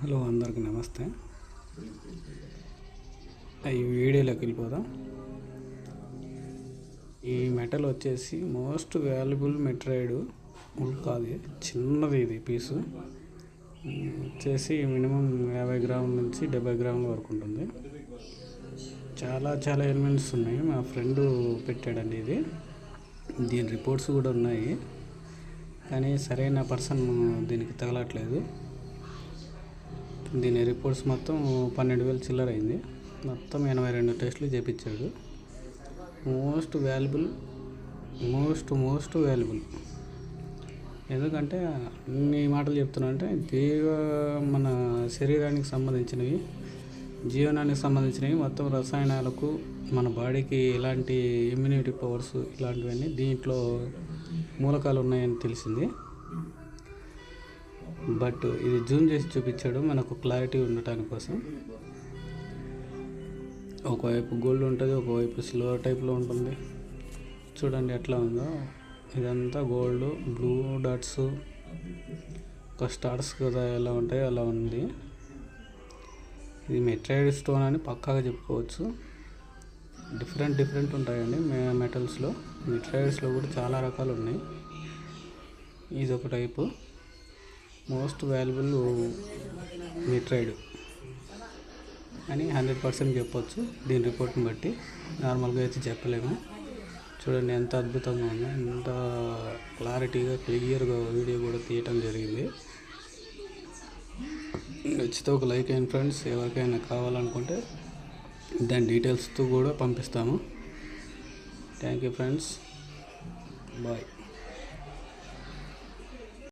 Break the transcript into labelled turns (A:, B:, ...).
A: Hello అందరికీ నమస్తే. ఈ వీడియోలోకి వెళ్ళిపోదాం. ఈ మెటల్ వచ్చేసి మోస్ట్ వాల్యుబుల్ మెటీరియల్ కాదు, చిన్నది ఇది పీసు వచ్చేసి మినిమం 50 గ్రాముల నుంచి 70 గ్రాముల వరకు ఉంటుంది. చాలా చాలా ఎలిమెంట్స్ ఉన్నాయి. మా ఫ్రెండ్ పెట్టాడండి ఇది. దీని రిపోర్ట్స్ కూడా ఉన్నాయి, కానీ సరైన పర్సన్ దీనికి తగలట్లేదు. దీని రిపోర్ట్స్ మొత్తం 12,000 చిల్లర అయింది. మొత్తం 82 టెస్టులు చేయించాడు. మోస్ట్ వాల్యుబుల్ ఎందుకంటే అన్ని మాటలు చెప్తున్నా అంటే మన శరీరానికి సంబంధించినవి, జీవనానికి సంబంధించినవి, మొత్తం రసాయనాలకు, మన బాడీకి ఎలాంటి ఇమ్యూనిటీ పవర్స్ ఇలాంటివన్నీ దీంట్లో మూలకాలు ఉన్నాయని తెలిసింది. బట్ ఇది జూమ్ చేసి చూపించాడు మనకు క్లారిటీ ఉండటాని కోసం. ఒకవైపు గోల్డ్ ఉంటుంది, ఒకవైపు సిల్వర్ టైప్లో ఉంటుంది. చూడండి ఎట్లా ఉందో. ఇదంతా గోల్డ్, బ్లూ డాట్స్, ఒక స్టార్స్ కదా ఎలా ఉంటాయో అలా ఉంది. ఇది మెట్రాయిడ్ స్టోన్ అని పక్కాగా చెప్పుకోవచ్చు. డిఫరెంట్ ఉంటాయండి మెటల్స్లో. మెట్రాయిడ్స్లో కూడా చాలా రకాలు ఉన్నాయి. ఇది ఒక టైపు మోస్ట్ వాల్యుబుల్ మెట్రాయిడ్ అని 100% చెప్పొచ్చు దీని రిపోర్ట్ని బట్టి. నార్మల్గా అయితే చెప్పలేము. చూడండి ఎంత అద్భుతంగా ఉంది, ఎంత క్లారిటీగా క్లియర్గా వీడియో కూడా తీయటం జరిగింది. నచ్చితే ఒక లైక్ అయ్యండి ఫ్రెండ్స్. ఎవరికైనా కావాలనుకుంటే దాని డీటెయిల్స్తో కూడా పంపిస్తాము. Thank you friends, bye.